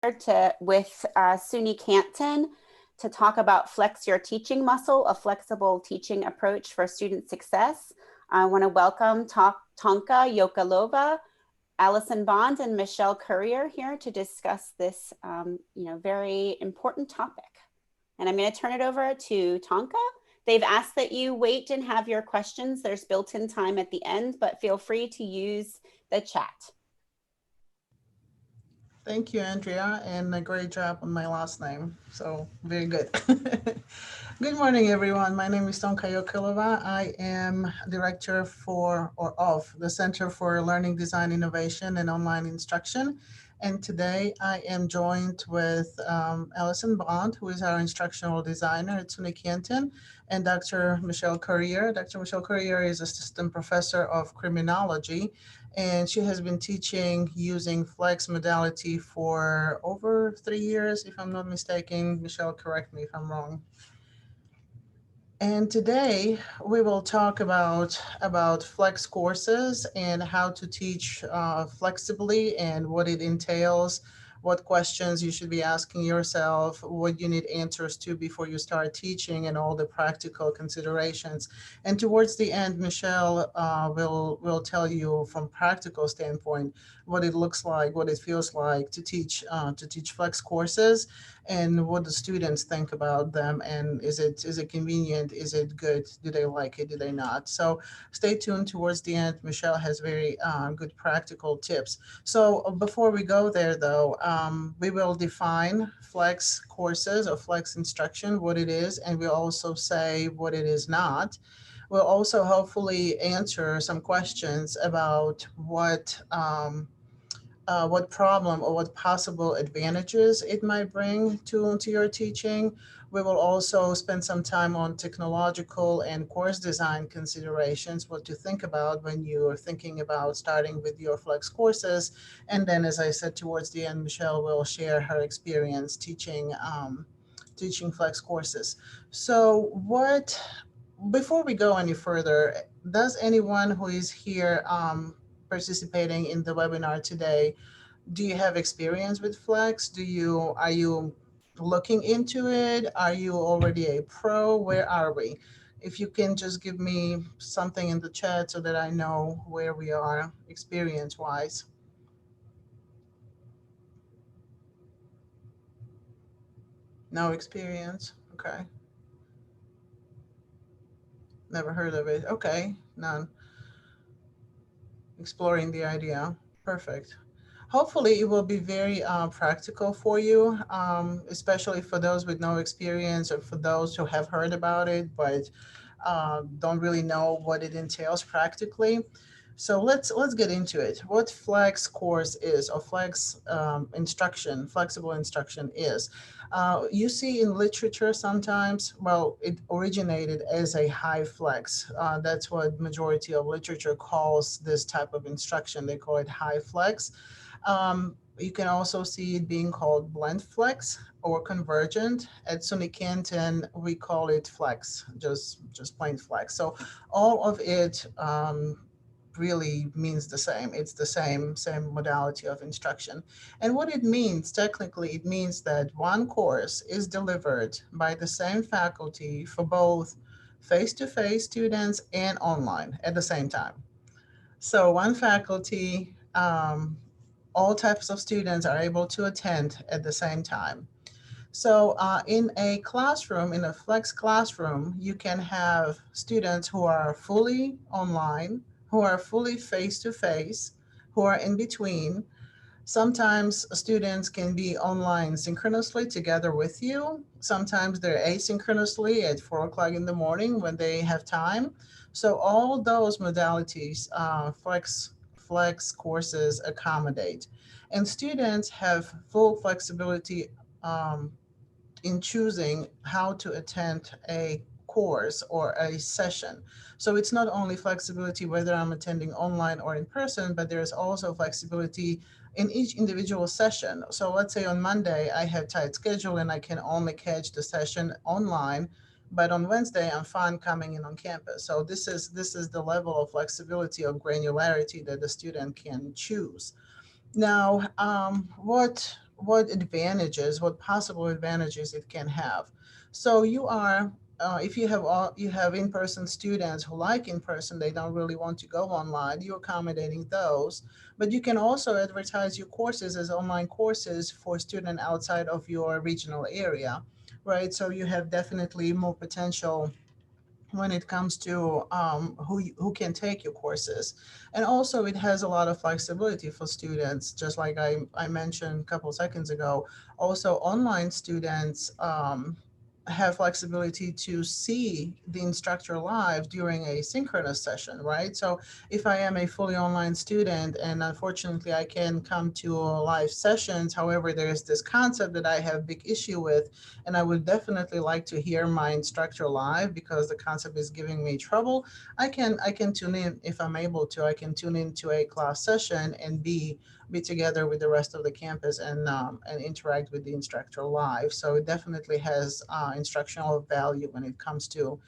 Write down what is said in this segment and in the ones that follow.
with Suni Canton to talk about Flex Your Teaching Muscle, a flexible teaching approach for student success. I want to welcome Tonka Yokalova, Allison Bond, and Michelle Currier here to discuss this very important topic. And I'm going to turn it over to Tonka. They've asked that you wait and have your questions. There's built-in time at the end, but feel free to use the chat. Thank you, Andrea, and a great job on my last name. So very good. Good morning, everyone. My name is Tonka Yokalova. I am director of the Center for Learning Design Innovation and Online Instruction. And today I am joined with Allison Bond, who is our instructional designer at SUNY Canton, and Dr. Michelle Currier. Dr. Michelle Currier is assistant professor of criminology, and she has been teaching using flex modality for over 3 years, if I'm not mistaken. Michelle, correct me if I'm wrong. And today we will talk about flex courses and how to teach flexibly and what it entails, what questions you should be asking yourself, what you need answers to before you start teaching, and all the practical considerations. And towards the end, Michelle will tell you from practical standpoint what it looks like, what it feels like to teach flex courses, and what the students think about them, and is it convenient, is it good, do they like it, do they not. So stay tuned. Towards the end, Michelle has very good practical tips. So before we go there though, we will define flex courses or flex instruction, what it is, and we'll also say what it is not. We'll also hopefully answer some questions about what problem or what possible advantages it might bring to your teaching. We will also spend some time on technological and course design considerations, what to think about when you are thinking about starting with your flex courses. And then, as I said, towards the end, Michelle will share her experience teaching flex courses. So before we go any further, does anyone who is here participating in the webinar today, do you have experience with Flex? Are you looking into it? Are you already a pro? Where are we? If you can just give me something in the chat so that I know where we are experience wise. No experience. Okay. Never heard of it. Okay. None. Exploring the idea. Perfect. Hopefully, it will be very practical for you, especially for those with no experience or for those who have heard about it but don't really know what it entails practically. So let's get into it. What flex course is, or flex instruction, flexible instruction is. You see in literature sometimes, well, it originated as a high flex. That's what majority of literature calls this type of instruction. They call it high flex. You can also see it being called blend flex or convergent. At SUNY Canton, we call it flex, just plain flex. So all of it really means the same. It's the same modality of instruction. And what it means, technically, it means that one course is delivered by the same faculty for both face-to-face students and online at the same time. So one faculty, all types of students are able to attend at the same time. So in a classroom, in a flex classroom, you can have students who are fully online, who are fully face to face, who are in between. Sometimes students can be online synchronously together with you. Sometimes they're asynchronously at 4 o'clock in the morning when they have time. So all those modalities, flex courses accommodate, and students have full flexibility um, in choosing how to attend a course or a session. So it's not only flexibility whether I'm attending online or in person, but there's also flexibility in each individual session. So let's say on Monday I have tight schedule and I can only catch the session online, but on Wednesday I'm fine coming in on campus. So this is the level of flexibility or granularity that the student can choose. Now, what what advantages, what possible advantages it can have. So you are, if you have in-person students who like in-person, they don't really want to go online, you're accommodating those. But you can also advertise your courses as online courses for students outside of your regional area, right? So you have definitely more potential when it comes to who can take your courses. And also it has a lot of flexibility for students, just like I mentioned a couple seconds ago. Also online students have flexibility to see the instructor live during a synchronous session, right? So if I am a fully online student and unfortunately I can come to live sessions, however, there's this concept that I have big issue with, and I would definitely like to hear my instructor live because the concept is giving me trouble. I can tune in if I'm able to. I can tune into a class session and be together with the rest of the campus and interact with the instructor live. So it definitely has instructional value when it comes to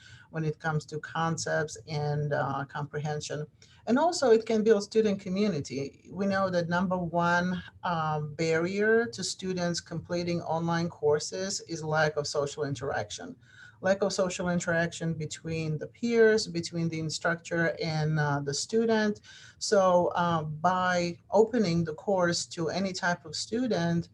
concepts and comprehension. And also, it can build student community. We know that number one barrier to students completing online courses is lack of social interaction. Lack of social interaction between the peers, between the instructor and the student. So, by opening the course to any type of student,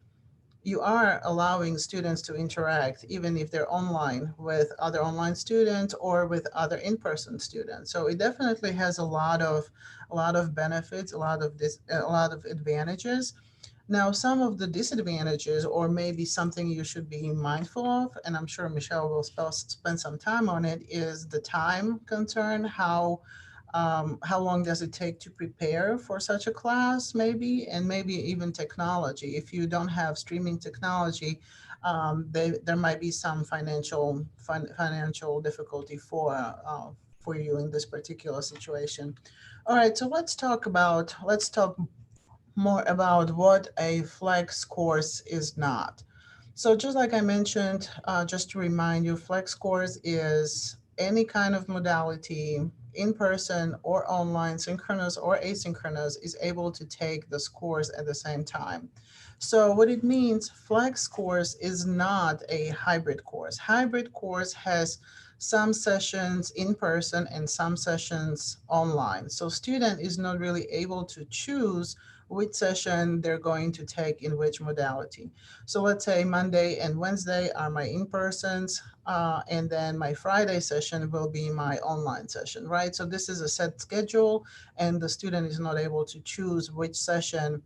you are allowing students to interact, even if they're online, with other online students or with other in-person students. So it definitely has a lot of benefits, a lot of advantages. Now, some of the disadvantages, or maybe something you should be mindful of, and I'm sure Michelle will spend some time on it, is the time concern. How long does it take to prepare for such a class, maybe, and maybe even technology. If you don't have streaming technology, there might be some financial difficulty for you in this particular situation. All right, so let's talk more about what a flex course is not. So, just like I mentioned, just to remind you, flex course is any kind of modality, in person or online, synchronous or asynchronous, is able to take this course at the same time. So, what it means, flex course is not a hybrid course. Hybrid course has some sessions in person and some sessions online. So, student is not really able to choose which session they're going to take in which modality. So let's say Monday and Wednesday are my in-persons, and then my Friday session will be my online session, right? So this is a set schedule, and the student is not able to choose which session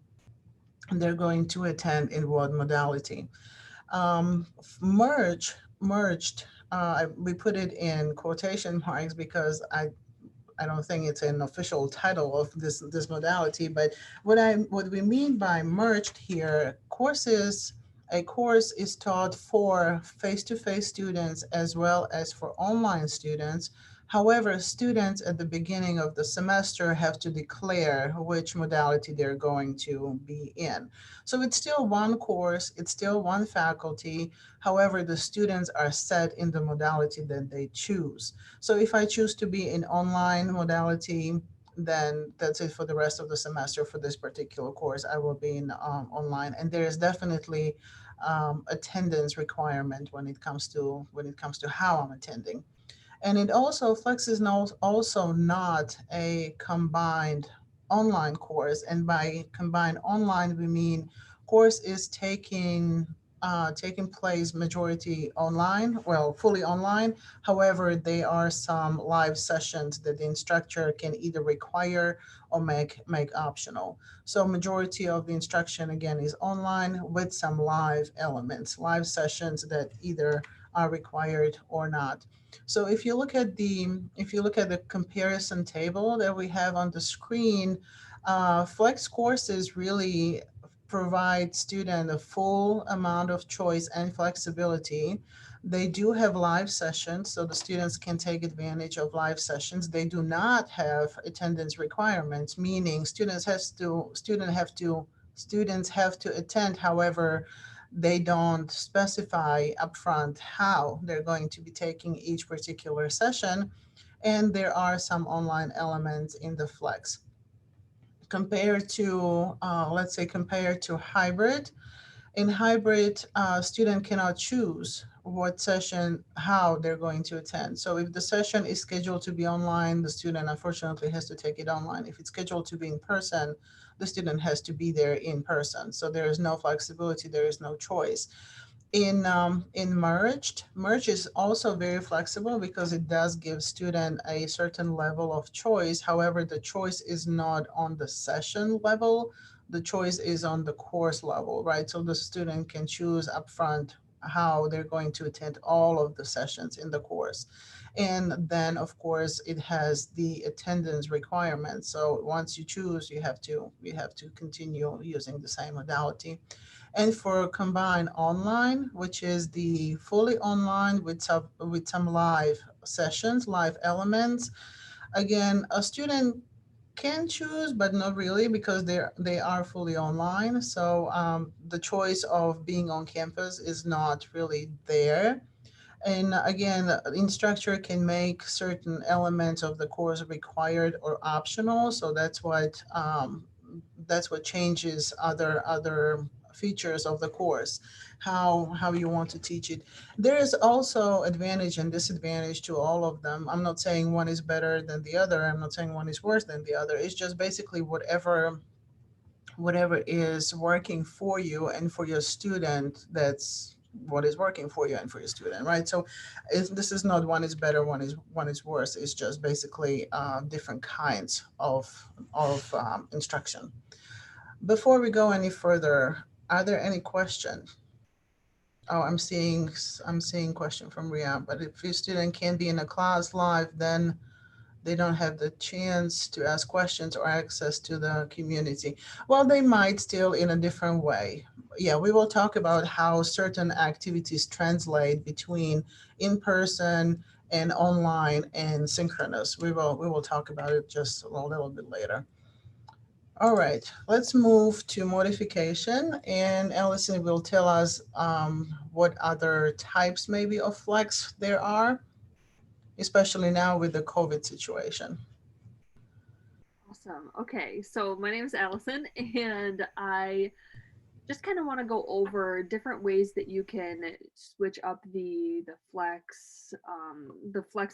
they're going to attend in what modality. Merged, we put it in quotation marks because I don't think it's an official title of this modality, but what we mean by merged here, a course is taught for face-to-face students as well as for online students. However, students at the beginning of the semester have to declare which modality they're going to be in. So it's still one course, it's still one faculty. However, the students are set in the modality that they choose. So if I choose to be in online modality, then that's it for the rest of the semester for this particular course. I will be in online, and there is definitely attendance requirement when it comes to how I'm attending. And it also Flex is also not a combined online course. And by combined online, we mean course is taking place majority online, well, fully online. However, there are some live sessions that the instructor can either require or make optional. So majority of the instruction again is online with some live elements, live sessions that either are required or not. So if you look at the comparison table that we have on the screen, Flex courses really provide student a full amount of choice and flexibility. They do have live sessions, so the students can take advantage of live sessions. They do not have attendance requirements, meaning students have to attend. However, they don't specify upfront how they're going to be taking each particular session, and there are some online elements in the Flex. Compared to, let's say, compared to hybrid, In hybrid, student cannot choose what session, how they're going to attend. So if the session is scheduled to be online, the student unfortunately has to take it online. If it's scheduled to be in person, the student has to be there in person. So there is no flexibility, there is no choice. In merge is also very flexible because it does give student a certain level of choice. However, the choice is not on the session level, the choice is on the course level, right? So the student can choose upfront how they're going to attend all of the sessions in the course. And then of course it has the attendance requirements. So once you choose, you have to continue using the same modality. And for combined online, which is the fully online with some live sessions, live elements. Again, a student can choose, but not really because they are fully online. So the choice of being on campus is not really there. And again, the instructor can make certain elements of the course required or optional. So that's what changes other features of the course, how you want to teach it. There is also advantage and disadvantage to all of them. I'm not saying one is better than the other. I'm not saying one is worse than the other. It's just basically whatever is working for you and for your student. That's what is working for you and for your student, right? So this is not one is better, one is worse. It's just basically different kinds of instruction. Before we go any further, are there any questions? Oh, I'm seeing question from Ria. But if your student can't be in a class live, then they don't have the chance to ask questions or access to the community. Well, they might still in a different way. Yeah, we will talk about how certain activities translate between in person and online and synchronous. We will talk about it just a little bit later. All right, let's move to modification, and Allison will tell us what other types maybe of flex there are, especially now with the COVID situation. Awesome. Okay, so my name is Allison, and I just kind of want to go over different ways that you can switch up the flex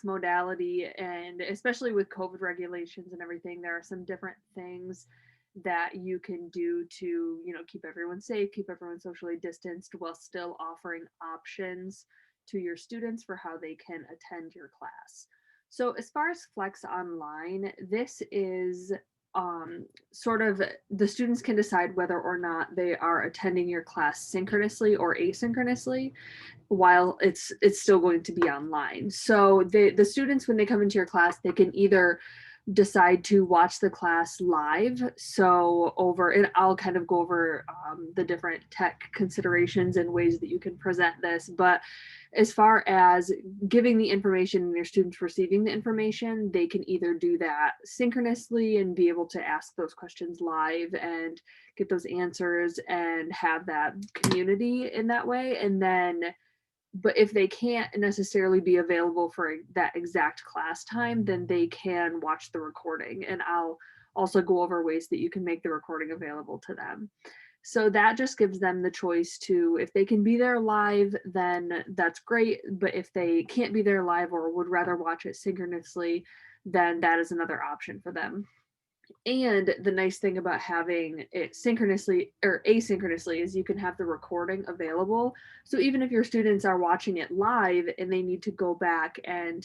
modality, and especially with COVID regulations and everything, there are some different things that you can do to keep everyone safe, keep everyone socially distanced, while still offering options to your students for how they can attend your class. So as far as flex online, this is sort of the students can decide whether or not they are attending your class synchronously or asynchronously while it's still going to be online. So the students, when they come into your class, they can either decide to watch the class live, so over, and I'll kind of go over the different tech considerations and ways that you can present this. But as far as giving the information and your students receiving the information, they can either do that synchronously and be able to ask those questions live and get those answers and have that community in that way. And then, but if they can't necessarily be available for that exact class time, then they can watch the recording. And I'll also go over ways that you can make the recording available to them. So that just gives them the choice to, if they can be there live, then that's great. But if they can't be there live or would rather watch it synchronously, then that is another option for them. And the nice thing about having it synchronously or asynchronously is you can have the recording available. So even if your students are watching it live and they need to go back and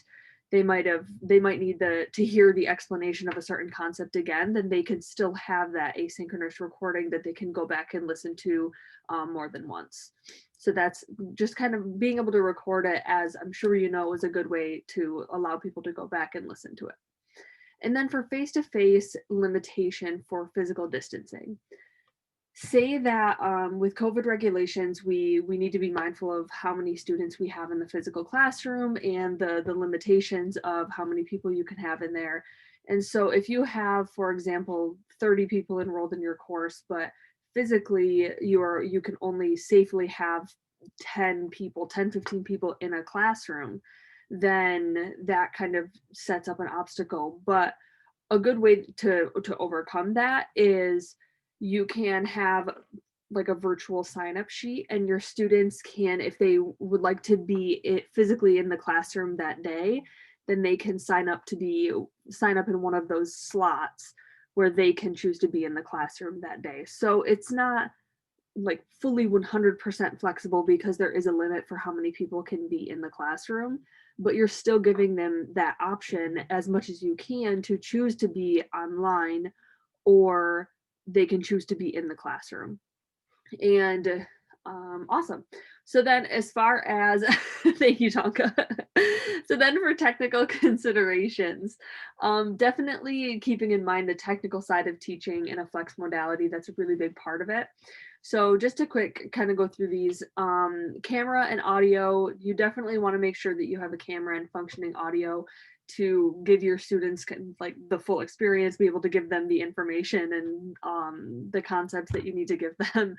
they might need to hear the explanation of a certain concept again, then they can still have that asynchronous recording that they can go back and listen to more than once. So that's just kind of being able to record it, as I'm sure you know, is a good way to allow people to go back and listen to it. And then for face to face limitation for physical distancing, say that with COVID regulations, we need to be mindful of how many students we have in the physical classroom and the limitations of how many people you can have in there. And so if you have, for example, 30 people enrolled in your course, but physically you can only safely have 10 people, 10, 15 people in a classroom, then that kind of sets up an obstacle. But a good way to overcome that is you can have like a virtual sign up sheet, and your students can, if they would like to be physically in the classroom that day, then they can sign up in one of those slots where they can choose to be in the classroom that day. So it's not like fully 100% flexible because there is a limit for how many people can be in the classroom, but you're still giving them that option as much as you can to choose to be online, or they can choose to be in the classroom. And awesome. So then as far as thank you, Tonka. So then for technical considerations, definitely keeping in mind the technical side of teaching in a flex modality, that's a really big part of it. So just a quick kind of go through these. Camera and audio, you definitely want to make sure that you have a camera and functioning audio to give your students like the full experience, be able to give them the information and the concepts that you need to give them.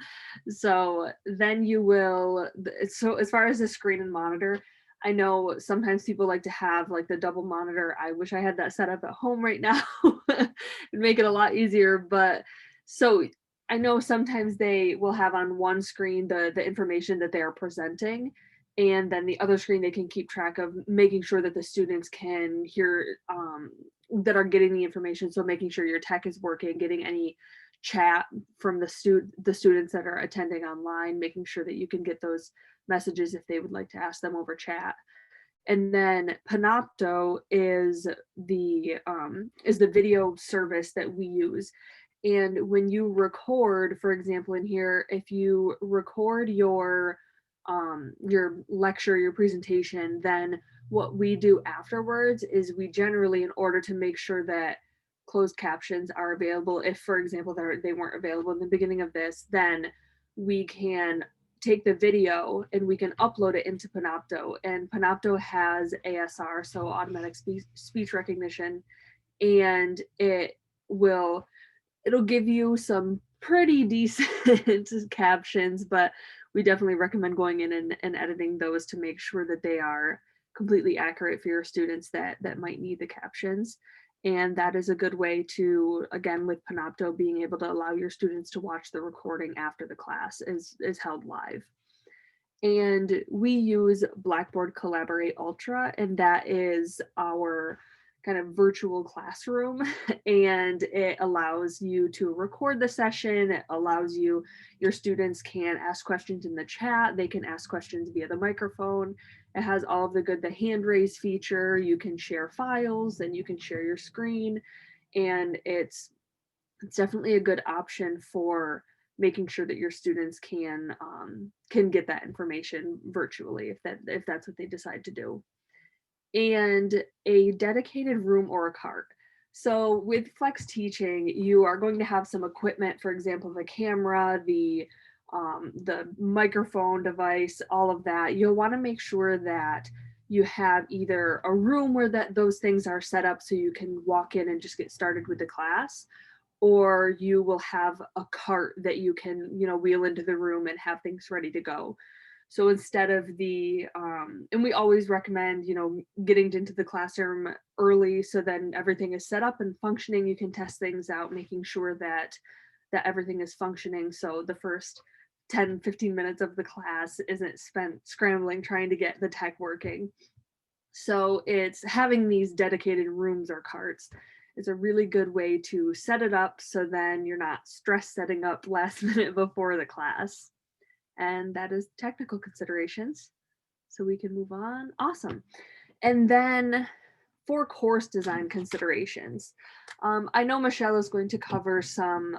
So then you will, so as far as the screen and monitor, I know sometimes people like to have like the double monitor. I wish I had that set up at home right now. It'd make it a lot easier. But so I know sometimes they will have on one screen the information that they are presenting, and then the other screen they can keep track of making sure that the students can hear that are getting the information. So making sure your tech is working, getting any chat from the students that are attending online, making sure that you can get those messages if they would like to ask them over chat. And then Panopto is the video service that we use. And when you record, for example, in here, if you record your lecture, your presentation, then what we do afterwards is we generally, in order to make sure that closed captions are available, if for example they weren't available in the beginning of this, then we can take the video and we can upload it into Panopto. And Panopto has ASR, so automatic speech recognition, and it'll give you some pretty decent captions, but we definitely recommend going in and editing those to make sure that they are completely accurate for your students that might need the captions. And that is a good way to, again, with Panopto, being able to allow your students to watch the recording after the class is held live. And we use Blackboard Collaborate Ultra, and that is our kind of virtual classroom. And it allows you to record the session. It allows your students can ask questions in the chat. They can ask questions via the microphone. It has all of the hand raise feature. You can share files and you can share your screen. And it's definitely a good option for making sure that your students can get that information virtually if that's what they decide to do. And a dedicated room or a cart. So with flex teaching, you are going to have some equipment, for example, the camera, the microphone device, all of that. You'll want to make sure that you have either a room where those things are set up so you can walk in and just get started with the class, or you will have a cart that you can, wheel into the room and have things ready to go. So instead of and we always recommend, getting into the classroom early so then everything is set up and functioning. You can test things out, making sure that everything is functioning. So the first 10, 15 minutes of the class isn't spent scrambling trying to get the tech working. So it's having these dedicated rooms or carts is a really good way to set it up so then you're not stressed setting up last minute before the class. And that is technical considerations. So we can move on. Awesome. And then for course design considerations, I know Michelle is going to cover some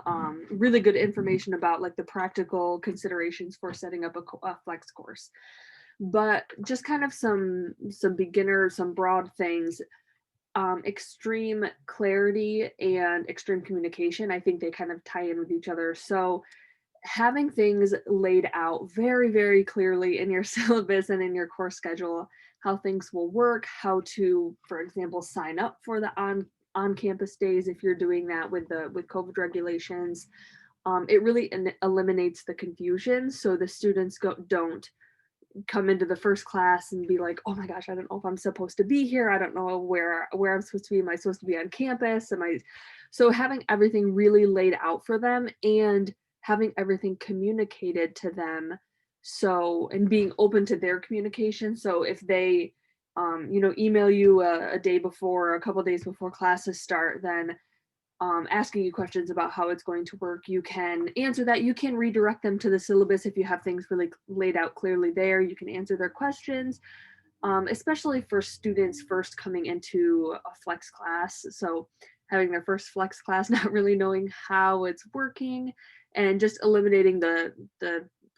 really good information about like the practical considerations for setting up a flex course. But just kind of some beginner, some broad things. Extreme clarity and extreme communication, I think they kind of tie in with each other. So having things laid out very, very clearly in your syllabus and in your course schedule, how things will work, how to, for example, sign up for the on-campus days if you're doing that with COVID regulations. It really eliminates the confusion, so the students don't come into the first class and be like, oh my gosh, I don't know if I'm supposed to be here. I don't know where I'm supposed to be. Am I supposed to be on campus? So having everything really laid out for them and having everything communicated to them. So, and being open to their communication. So if they, email you a day before, a couple days before classes start, then asking you questions about how it's going to work, you can answer that. You can redirect them to the syllabus if you have things really laid out clearly there. You can answer their questions, especially for students first coming into a flex class. So having their first flex class, not really knowing how it's working, and just eliminating the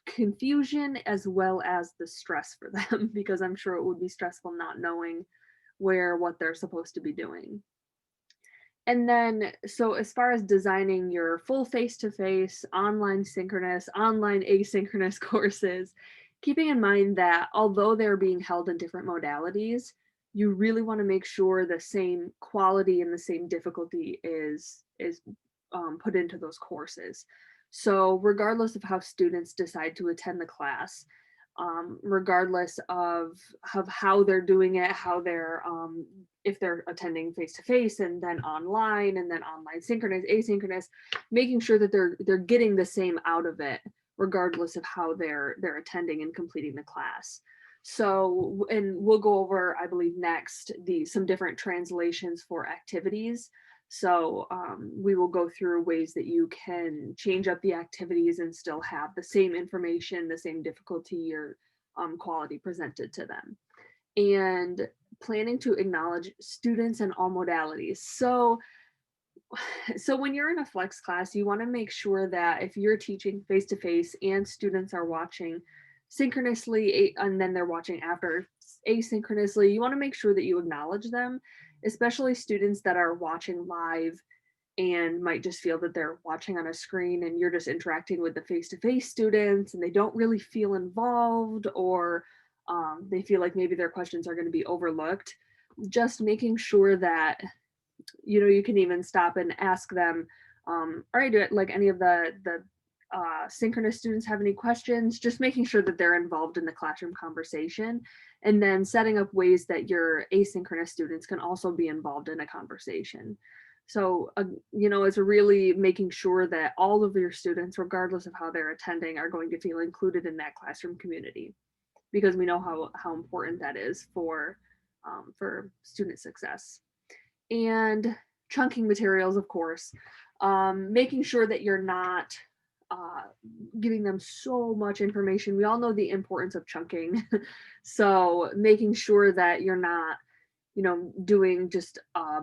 confusion as well as the stress for them, because I'm sure it would be stressful not knowing what they're supposed to be doing. And then, so as far as designing your full face-to-face, online synchronous, online asynchronous courses, keeping in mind that although they're being held in different modalities, you really want to make sure the same quality and the same difficulty is put into those courses. So regardless of how students decide to attend the class, regardless of how they're doing it, how they're if they're attending face to face and then online synchronous, asynchronous, making sure that they're getting the same out of it, regardless of how they're attending and completing the class. So, and we'll go over, I believe, next some different translations for activities. So we will go through ways that you can change up the activities and still have the same information, the same difficulty or quality presented to them. And planning to acknowledge students in all modalities. So when you're in a flex class, you want to make sure that if you're teaching face to face and students are watching synchronously and then they're watching after asynchronously, you want to make sure that you acknowledge them, especially students that are watching live and might just feel that they're watching on a screen and you're just interacting with the face-to-face students and they don't really feel involved, or they feel like maybe their questions are going to be overlooked. Just making sure that you can even stop and ask them, all right, like any of the synchronous students have any questions, just making sure that they're involved in the classroom conversation, and then setting up ways that your asynchronous students can also be involved in a conversation. So it's really making sure that all of your students, regardless of how they're attending, are going to feel included in that classroom community, because we know how important that is for student success. And chunking materials, of course, making sure that you're not uh, giving them so much information. We all know the importance of chunking. So making sure that you're not, doing just a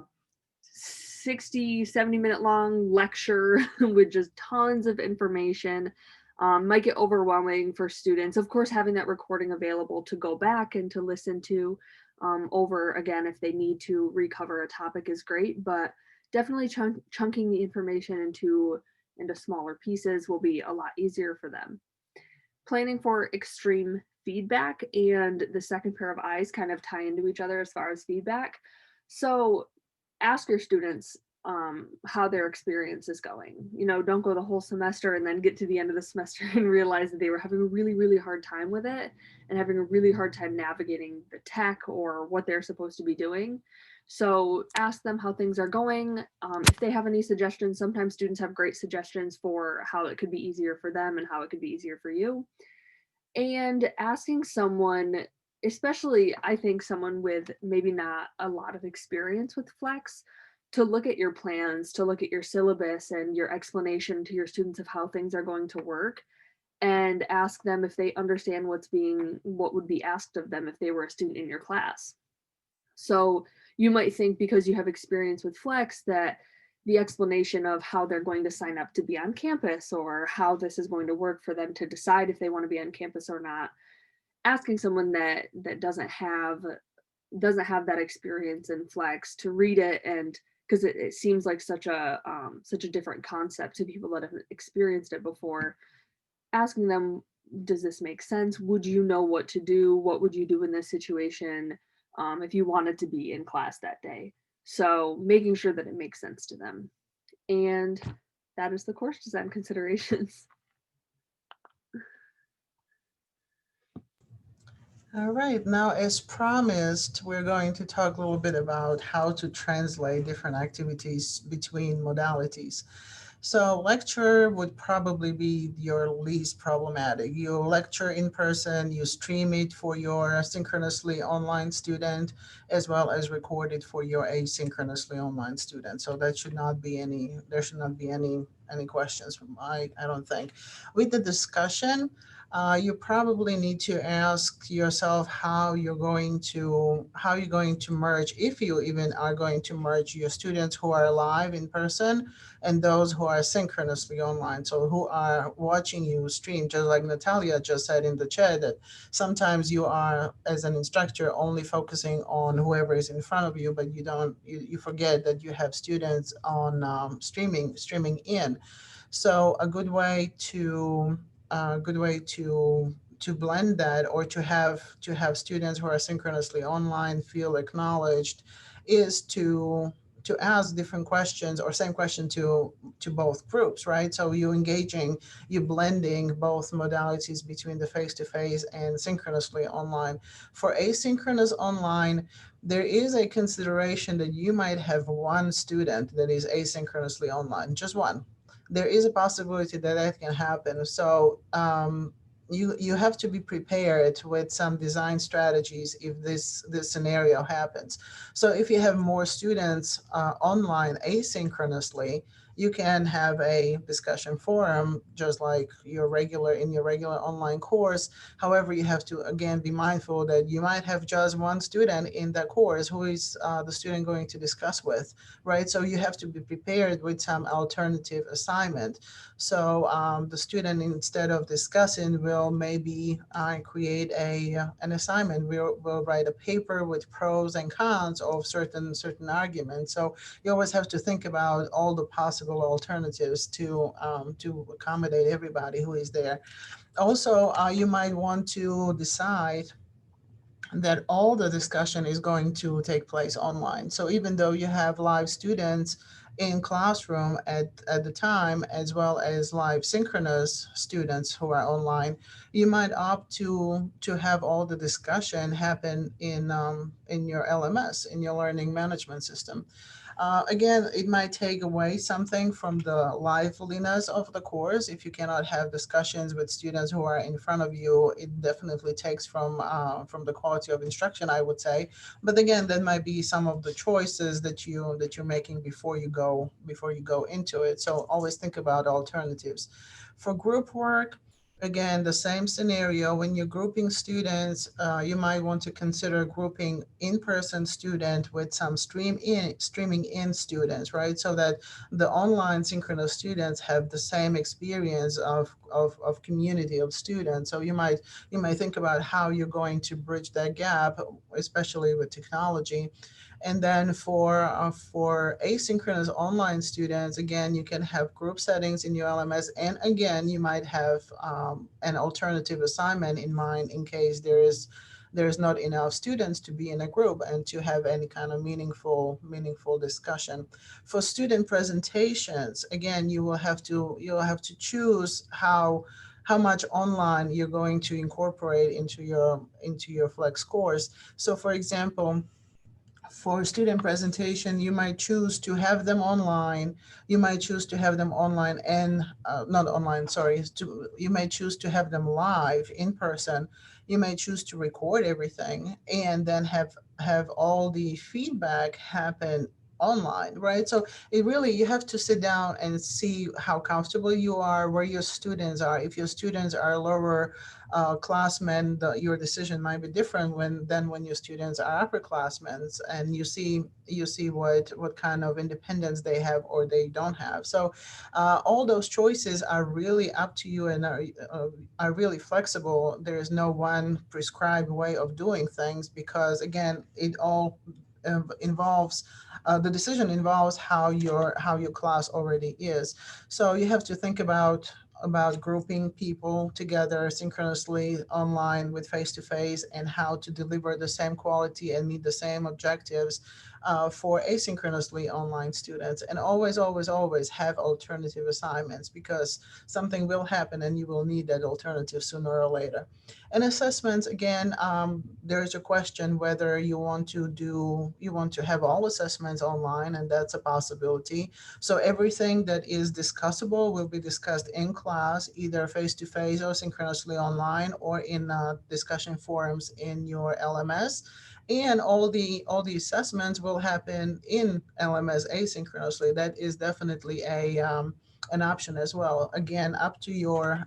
60-70 minute long lecture with just tons of information. Might get overwhelming for students. Of course, having that recording available to go back and to listen to over again if they need to recover a topic is great, but definitely chunking the information into smaller pieces will be a lot easier for them. Planning for extreme feedback and the second pair of eyes kind of tie into each other as far as feedback. So ask your students how their experience is going. Don't go the whole semester and then get to the end of the semester and realize that they were having a really, really hard time with it and having a really hard time navigating the tech or what they're supposed to be doing. So ask them how things are going. If they have any suggestions, sometimes students have great suggestions for how it could be easier for them and how it could be easier for you. And asking someone, especially I think someone with maybe not a lot of experience with Flex, to look at your plans, to look at your syllabus and your explanation to your students of how things are going to work, and ask them if they understand what would be asked of them if they were a student in your class. So you might think because you have experience with Flex that the explanation of how they're going to sign up to be on campus or how this is going to work for them to decide if they want to be on campus or not, asking someone that doesn't have that experience in Flex to read it, and because it seems like such a different concept to people that have experienced it before, asking them, does this make sense? Would you know what to do? What would you do in this situation if you wanted to be in class that day? So making sure that it makes sense to them. And that is the course design considerations. All right, now as promised, we're going to talk a little bit about how to translate different activities between modalities. So lecture would probably be your least problematic. You lecture in person, you stream it for your synchronously online student, as well as record it for your asynchronously online student. So that should not be any, there should not be any questions from I don't think. With the discussion, you probably need to ask yourself how you're going to merge, if you even are going to merge your students who are live in person and those who are synchronously online. So who are watching you stream, just like Natalia just said in the chat, that sometimes you are, as an instructor, only focusing on whoever is in front of you, but you forget that you have students on streaming in. So a good way to blend that, or to have students who are synchronously online feel acknowledged, is to ask different questions or same question to both groups, right? So you blending both modalities between the face-to-face and synchronously online. For asynchronous online, there is a consideration that you might have one student that is asynchronously online, just one. There is a possibility that that can happen. So you have to be prepared with some design strategies if this scenario happens. So if you have more students online asynchronously, you can have a discussion forum just like your regular online course. However, you have to again be mindful that you might have just one student in that course who is the student going to discuss with, right? So you have to be prepared with some alternative assignment. So the student, instead of discussing, will maybe create an assignment. We'll write a paper with pros and cons of certain arguments. So you always have to think about all the possible alternatives to accommodate everybody who is there. Also, you might want to decide that all the discussion is going to take place online. So even though you have live students in classroom at the time, as well as live synchronous students who are online, you might opt to have all the discussion happen in your LMS, in your learning management system. Again, it might take away something from the liveliness of the course. If you cannot have discussions with students who are in front of you, it definitely takes from the quality of instruction, I would say. But again, that might be some of the choices that you're making before you go into it. So always think about alternatives. For group work, again, the same scenario. When you're grouping students, you might want to consider grouping in-person student with some streaming in students, right? So that the online synchronous students have the same experience of community of students. So you might think about how you're going to bridge that gap, especially with technology. And then for asynchronous online students, again, you can have group settings in your LMS, and again, you might have an alternative assignment in mind in case there is not enough students to be in a group and to have any kind of meaningful discussion. For student presentations, again, you'll have to choose how much online you're going to incorporate into your flex course. So for example, for student presentation, you might choose to have them online. You might choose to have them online and not online, sorry. You may choose to have them live in person. You may choose to record everything and then have all the feedback happen online, right? So it really, you have to sit down and see how comfortable you are, where your students are. If your students are lower classmen, your decision might be different than when your students are upperclassmen, and you see what kind of independence they have or they don't have. So all those choices are really up to you and are really flexible. There is no one prescribed way of doing things, because again, it all involves the decision involves how your class already is. So you have to think about grouping people together synchronously online with face to face, and how to deliver the same quality and meet the same objectives for asynchronously online students. And always, always, always have alternative assignments, because something will happen and you will need that alternative sooner or later. And assessments, again, there's a question whether you want to have all assessments online, and that's a possibility. So everything that is discussable will be discussed in class, either face to face or synchronously online, or in discussion forums in your LMS. And all the assessments will happen in LMS asynchronously. That is definitely a an option as well. Again, up to your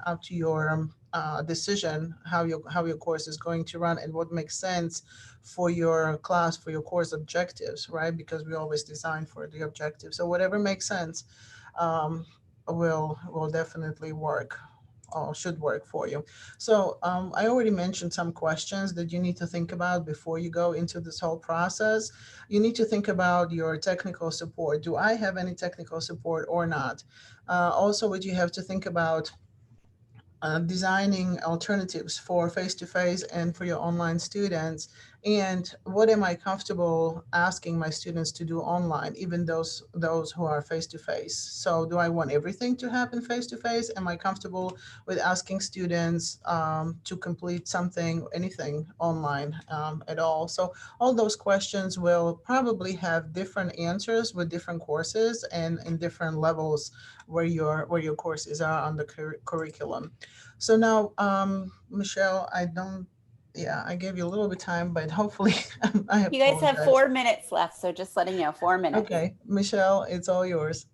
decision how your course is going to run and what makes sense for your class, for your course objectives, right? Because we always design for the objective. So whatever makes sense um, will definitely work, or should work for you. So I already mentioned some questions that you need to think about before you go into this whole process. You need to think about your technical support. Do I have any technical support or not? Also, what you have to think about, designing alternatives for face-to-face and for your online students, and what am I comfortable asking my students to do online, even those who are face-to-face. So do I want everything to happen face-to-face? Am I comfortable with asking students to complete something, anything online at all? So all those questions will probably have different answers with different courses and in different levels where your courses are on the curriculum. So now, Michelle, yeah, I gave you a little bit of time, but hopefully, I You guys have apologize. 4 minutes left, so just letting you know, 4 minutes. Okay, Michelle, it's all yours.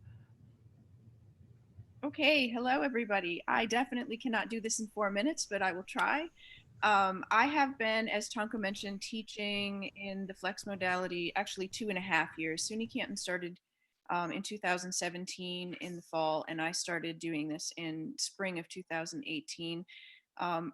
Okay, hello everybody. I definitely cannot do this in 4 minutes, but I will try. I have been, as Tonka mentioned, teaching in the flex modality actually 2.5 years. SUNY Canton started in 2017 in the fall, and I started doing this in spring of 2018.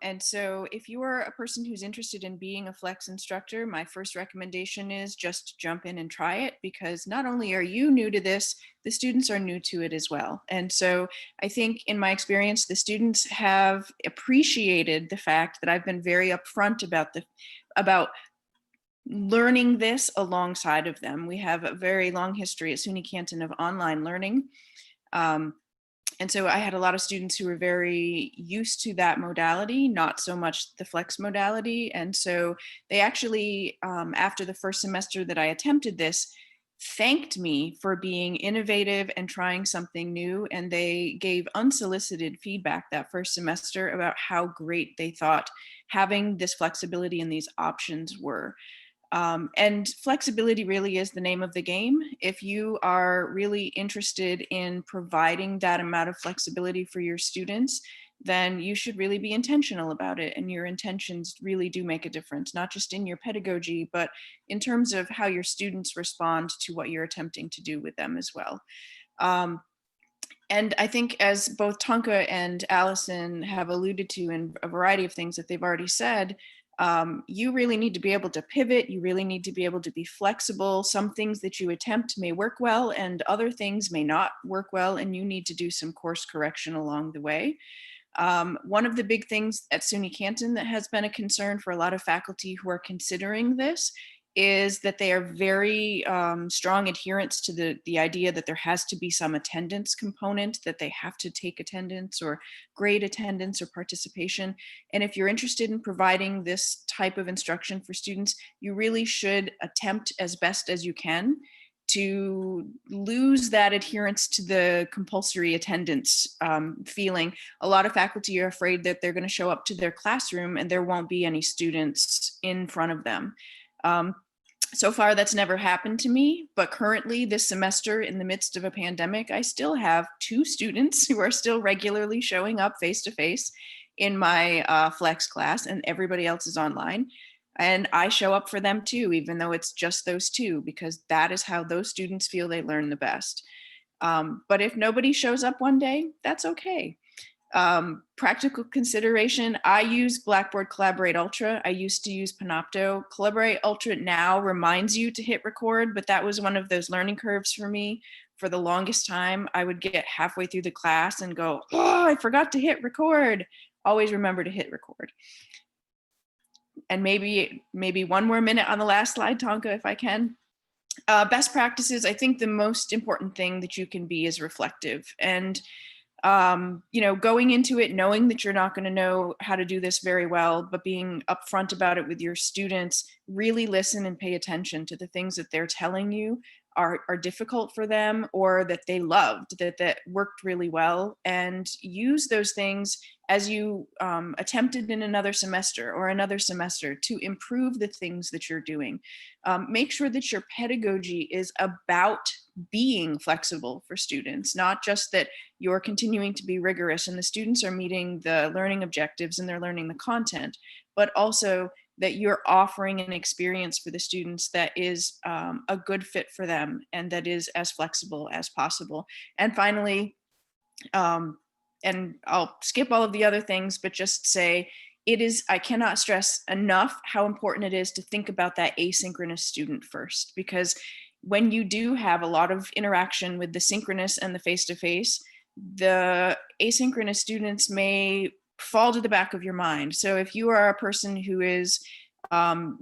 And so if you are a person who's interested in being a flex instructor, my first recommendation is just jump in and try it, because not only are you new to this, the students are new to it as well. And so I think in my experience, the students have appreciated the fact that I've been very upfront about learning this alongside of them. We have a very long history at SUNY Canton of online learning. Um, and so I had a lot of students who were very used to that modality, not so much the flex modality. And so they actually, after the first semester that I attempted this, thanked me for being innovative and trying something new. And they gave unsolicited feedback that first semester about how great they thought having this flexibility and these options were. And flexibility really is the name of the game. If you are really interested in providing that amount of flexibility for your students, then you should really be intentional about it. And your intentions really do make a difference, not just in your pedagogy, but in terms of how your students respond to what you're attempting to do with them as well. And I think, as both Tonka and Allison have alluded to in a variety of things that they've already said, you really need to be able to pivot. You really need to be able to be flexible. Some things that you attempt may work well and other things may not work well, and you need to do some course correction along the way. One of the big things at SUNY Canton that has been a concern for a lot of faculty who are considering this is that they are very strong adherents to the idea that there has to be some attendance component, that they have to take attendance or grade attendance or participation. And if you're interested in providing this type of instruction for students, you really should attempt as best as you can to lose that adherence to the compulsory attendance feeling. A lot of faculty are afraid that they're going to show up to their classroom and there won't be any students in front of them. So far, that's never happened to me, but currently this semester, in the midst of a pandemic, I still have 2 students who are still regularly showing up face-to-face in my flex class, and everybody else is online. And I show up for them too, even though it's just those 2, because that is how those students feel they learn the best. But if nobody shows up one day, that's okay. Practical consideration, I use Blackboard Collaborate Ultra. I used to use Panopto. Collaborate Ultra now reminds you to hit record, but that was one of those learning curves for me. For the longest time, I would get halfway through the class and go, oh, I forgot to hit record. Always remember to hit record. And maybe 1 more minute on the last slide, Tonka, if I can. Best practices, I think the most important thing that you can be is reflective. And going into it, knowing that you're not going to know how to do this very well, but being upfront about it with your students, really listen and pay attention to the things that they're telling you are difficult for them, or that they loved, that worked really well, and use those things as you attempted in another semester to improve the things that you're doing. Make sure that your pedagogy is about being flexible for students, not just that you're continuing to be rigorous and the students are meeting the learning objectives and they're learning the content, but also that you're offering an experience for the students that is a good fit for them and that is as flexible as possible. And finally, and I'll skip all of the other things, but just say I cannot stress enough how important it is to think about that asynchronous student first, because when you do have a lot of interaction with the synchronous and the face-to-face, the asynchronous students may fall to the back of your mind. So if you are a person who is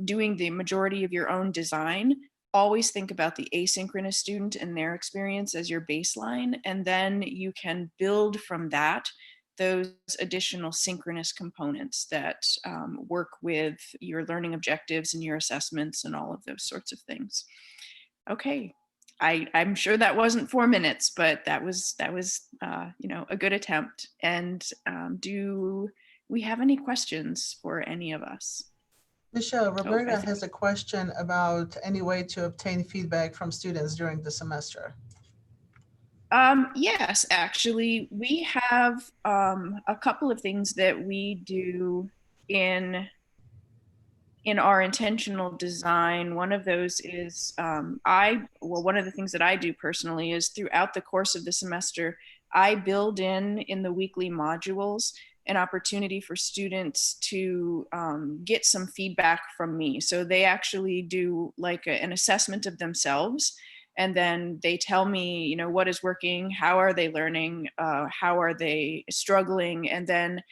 doing the majority of your own design, always think about the asynchronous student and their experience as your baseline, and then you can build from that those additional synchronous components that work with your learning objectives and your assessments and all of those sorts of things. Okay, I'm sure that wasn't 4 minutes, but that was a good attempt. And do we have any questions for any of us? Michelle, Roberta has a question about any way to obtain feedback from students during the semester. Yes, actually, we have a couple of things that we do in our intentional design. One of those is one of the things that I do personally is throughout the course of the semester, I build in the weekly modules an opportunity for students to get some feedback from me. So they actually do like an assessment of themselves, and then they tell me, what is working, how are they learning, how are they struggling, and then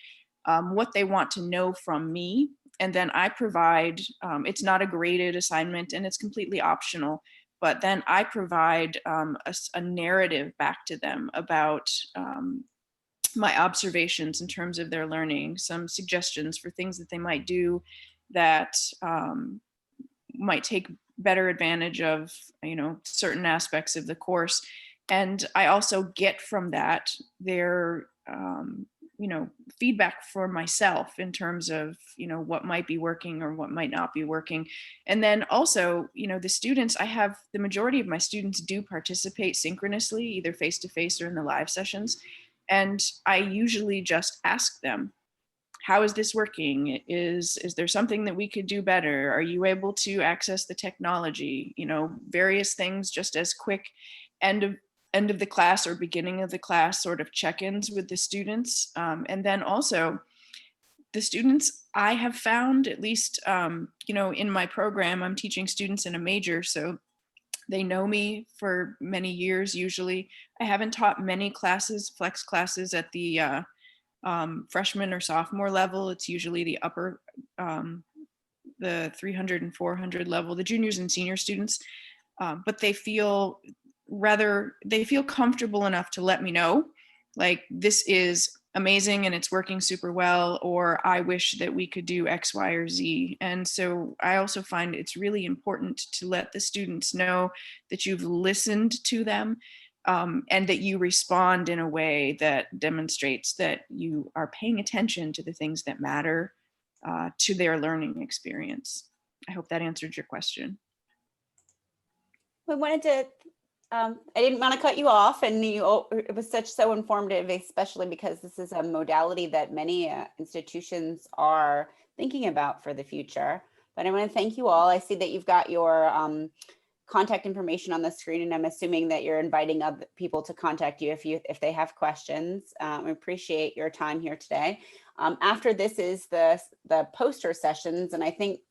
what they want to know from me. And then I provide, it's not a graded assignment and it's completely optional, but then I provide a narrative back to them about my observations in terms of their learning, some suggestions for things that they might do that might take better advantage of, certain aspects of the course. And I also get from that their, feedback for myself in terms of, what might be working or what might not be working. And then also, the students, the majority of my students do participate synchronously, either face-to-face or in the live sessions. And I usually just ask them, how is this working? Is there something that we could do better? Are you able to access the technology? Various things, just as quick end of the class or beginning of the class sort of check-ins with the students. And then also the students, I have found, at least, in my program, I'm teaching students in a major, so they know me for many years. Usually I haven't taught many classes, flex classes at the freshman or sophomore level. It's usually the upper, the 300 and 400 level, the juniors and senior students. But they feel comfortable enough to let me know, like, this is amazing and it's working super well, or I wish that we could do X, Y, or Z. And so I also find it's really important to let the students know that you've listened to them, and that you respond in a way that demonstrates that you are paying attention to the things that matter to their learning experience. I hope that answered your question. We wanted to, I didn't want to cut you off, and it was so informative, especially because this is a modality that many institutions are thinking about for the future. But I want to thank you all. I see that you've got your contact information on the screen, and I'm assuming that you're inviting other people to contact you if they have questions. I appreciate your time here today. After this is the poster sessions, and I think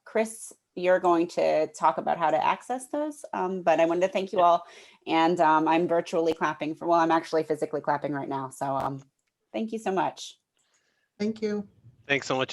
Chris, you're going to talk about how to access those. But I wanted to thank you all, and I'm virtually clapping I'm actually physically clapping right now. So thank you so much. Thank you. Thanks so much.